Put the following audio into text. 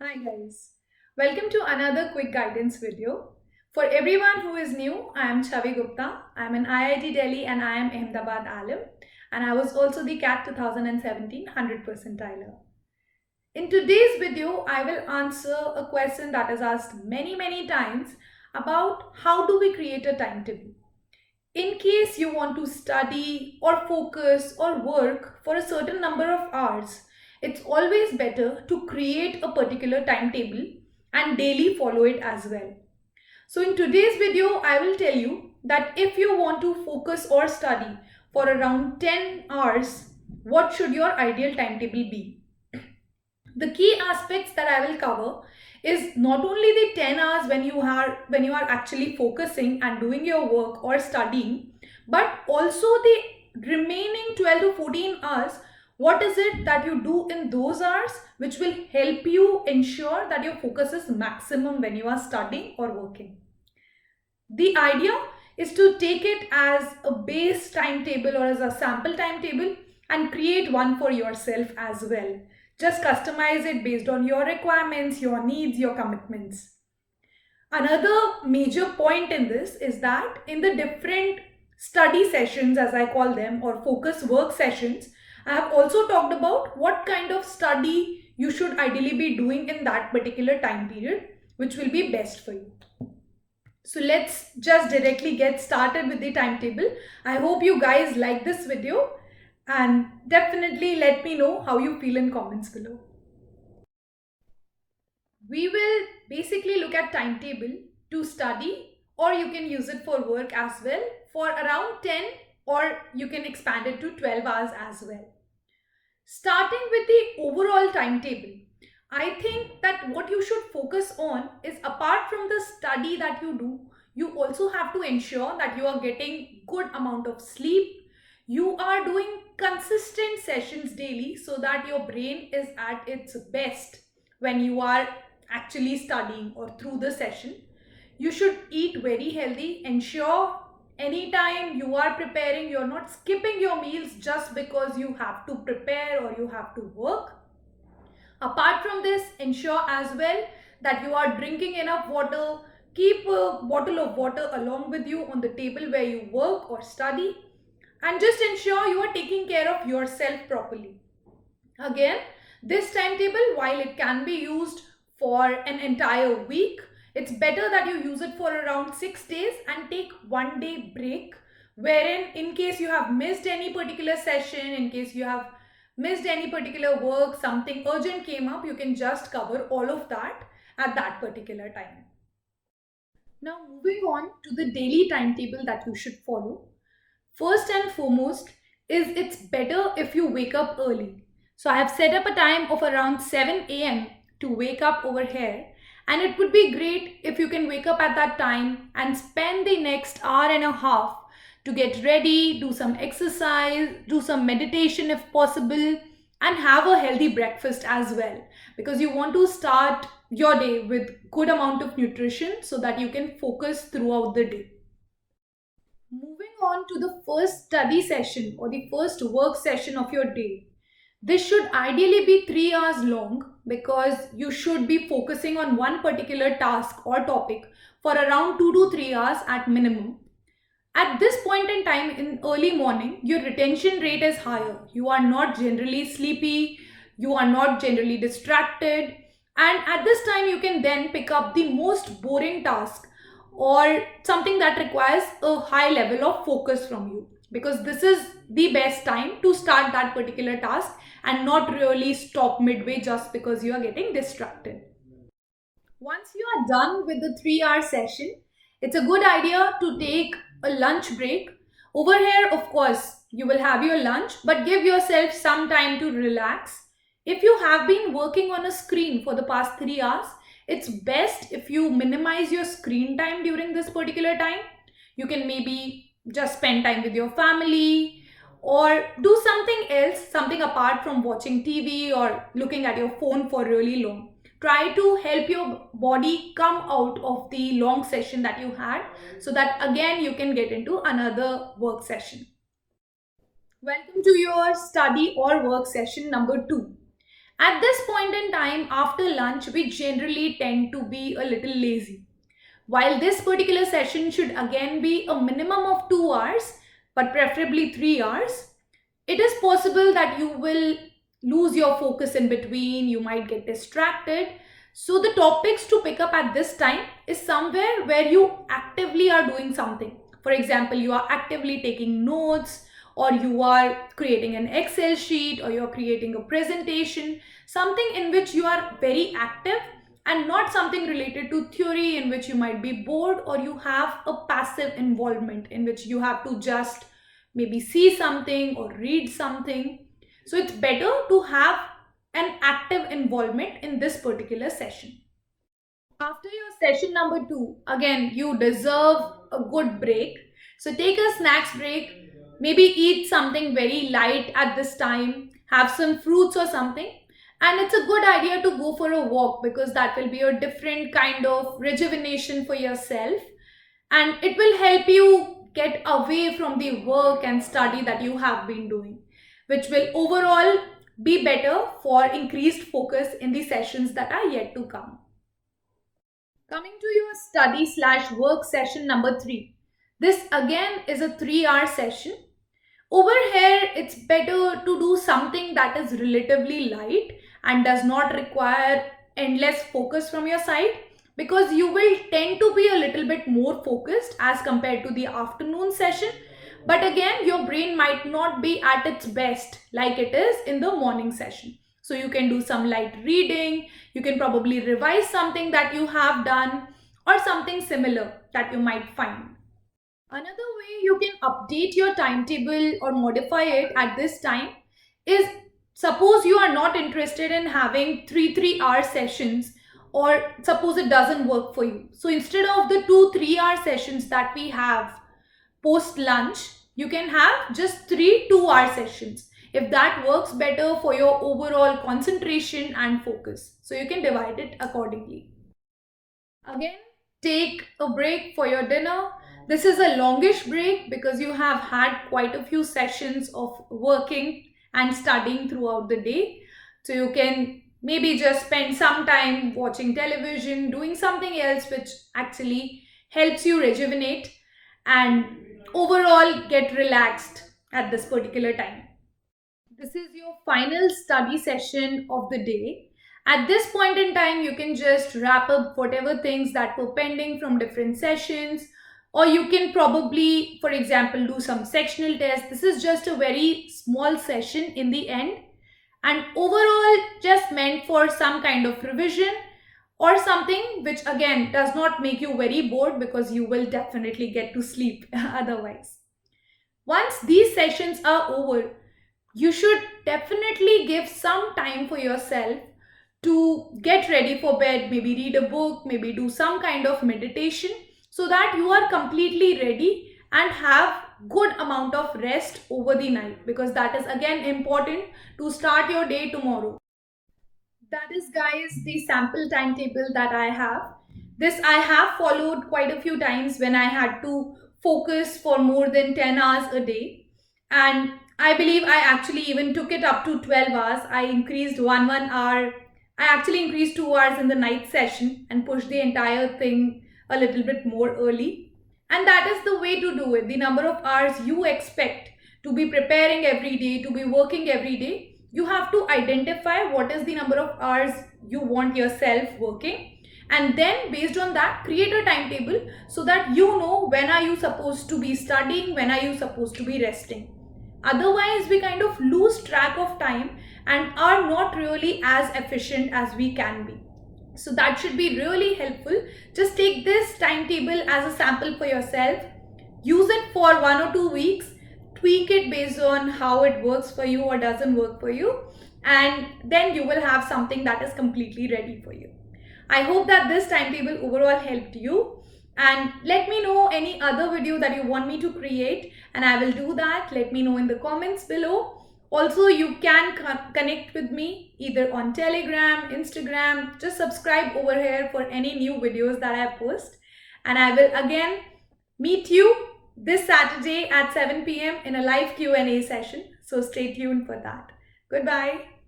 Hi guys, welcome to another quick guidance video. For everyone who is new, I am Chavi Gupta. I am in IIT Delhi and I am Ahmedabad Alim, and I was also the CAT 2017 100 percentiler. In today's video, I will answer a question that is asked many times about how do we create a timetable. In case you want to study or focus or work for a certain number of hours, it's always better to create a particular timetable and daily follow it as well. So in today's video, I will tell you that if you want to focus or study for around 10 hours, what should your ideal timetable be? The key aspects that I will cover is not only the 10 hours when you are actually focusing and doing your work or studying, but also the remaining 12 to 14 hours. What is it that you do in those hours which will help you ensure that your focus is maximum when you are studying or working? The idea is to take it as a base timetable or as a sample timetable and create one for yourself as well. Just customize it based on your requirements, your needs, your commitments. Another major point in this is that in the different study sessions, as I call them, or focus work sessions, I have also talked about what kind of study you should ideally be doing in that particular time period, which will be best for you. So let's just directly get started with the timetable. I hope you guys like this video and definitely let me know how you feel in comments below. We will basically look at timetable to study, or you can use it for work as well for around 10, or you can expand it to 12 hours as well. Starting with the overall timetable, I think that what you should focus on is, apart from the study that you do, you also have to ensure that you are getting good amount of sleep. You are doing consistent sessions daily so that your brain is at its best when you are actually studying or through the session. You should eat very healthy. Ensure anytime you are preparing, you're not skipping your meals just because you have to prepare or you have to work. Apart from this, ensure as well that you are drinking enough water. Keep a bottle of water along with you on the table where you work or study, and just ensure you are taking care of yourself properly. Again, this timetable, while it can be used for an entire week, it's better that you use it for around 6 days and take 1 day break, wherein in case you have missed any particular session, in case you have missed any particular work, something urgent came up, you can just cover all of that at that particular time. Now, moving on to the daily timetable that you should follow. First and foremost is it's better if you wake up early. So I have set up a time of around 7 a.m. to wake up over here, and it would be great if you can wake up at that time and spend the next hour and a half to get ready, do some exercise, do some meditation if possible, and have a healthy breakfast as well, because you want to start your day with good amount of nutrition so that you can focus throughout the day. Moving on to the first study session or the first work session of your day. This should ideally be 3 hours long, because you should be focusing on one particular task or topic for around 2 to 3 hours at minimum. At this point in time in early morning, your retention rate is higher. You are not generally sleepy, you are not generally distracted, and at this time you can then pick up the most boring task or something that requires a high level of focus from you, because this is the best time to start that particular task and not really stop midway just because you are getting distracted. Once you are done with the 3 hour session, it's a good idea to take a lunch break. Over here, of course, you will have your lunch, but give yourself some time to relax. If you have been working on a screen for the past 3 hours, it's best if you minimize your screen time during this particular time. You can maybe just spend time with your family or do something else, something apart from watching TV or looking at your phone for really long. Try to help your body come out of the long session that you had so that again you can get into another work session. Welcome to your study or work session number 2. At this point in time, after lunch, we generally tend to be a little lazy. While this particular session should again be a minimum of 2 hours, but preferably 3 hours, it is possible that you will lose your focus in between, you might get distracted. So the topics to pick up at this time is somewhere where you actively are doing something. For example, you are actively taking notes, or you are creating an Excel sheet, or you're creating a presentation, something in which you are very active, and not something related to theory in which you might be bored, or you have a passive involvement in which you have to just maybe see something or read something. So it's better to have an active involvement in this particular session. After your session number 2, again, you deserve a good break. So take a snacks break, maybe eat something very light at this time, have some fruits or something. And it's a good idea to go for a walk, because that will be a different kind of rejuvenation for yourself. And it will help you get away from the work and study that you have been doing, which will overall be better for increased focus in the sessions that are yet to come. Coming to your study/work session number 3. This again is a 3-hour session. Over here, it's better to do something that is relatively light and does not require endless focus from your side, because you will tend to be a little bit more focused as compared to the afternoon session. But again, your brain might not be at its best like it is in the morning session. So you can do some light reading, you can probably revise something that you have done, or something similar that you might find. Another way you can update your timetable or modify it at this time is, suppose you are not interested in having 3-hour sessions, or suppose it doesn't work for you. So instead of the 2-3 hour sessions that we have post lunch, you can have just 3 2-hour sessions, if that works better for your overall concentration and focus. So you can divide it accordingly. Again, take a break for your dinner. This is a longish break because you have had quite a few sessions of working and studying throughout the day. So you can maybe just spend some time watching television, doing something else which actually helps you rejuvenate and overall get relaxed at this particular time. This is your final study session of the day. At this point in time, you can just wrap up whatever things that were pending from different sessions, or you can probably, for example, do some sectional tests. This is just a very small session in the end, and overall just meant for some kind of revision or something which again does not make you very bored, because you will definitely get to sleep otherwise. Once these sessions are over, you should definitely give some time for yourself to get ready for bed, maybe read a book, maybe do some kind of meditation, so that you are completely ready and have good amount of rest over the night, because that is again important to start your day tomorrow. That is, guys, the sample timetable that I have. This I have followed quite a few times when I had to focus for more than 10 hours a day, and I believe I actually even took it up to 12 hours. I increased one hour. I actually increased 2 hours in the night session and pushed the entire thing a little bit more early. And that is the way to do it. The number of hours you expect to be preparing every day, to be working every day, you have to identify what is the number of hours you want yourself working, and then based on that create a timetable so that you know when are you supposed to be studying, when are you supposed to be resting. Otherwise, we kind of lose track of time and are not really as efficient as we can be. So that should be really helpful. Just take this timetable as a sample for yourself. Use it for 1 or 2 weeks. Tweak it based on how it works for you or doesn't work for you. And then you will have something that is completely ready for you. I hope that this timetable overall helped you. And let me know any other video that you want me to create, and I will do that. Let me know in the comments below. Also, you can connect with me either on Telegram, Instagram. Just subscribe over here for any new videos that I post. And I will again meet you this Saturday at 7 p.m. in a live Q&A session. So stay tuned for that. Goodbye.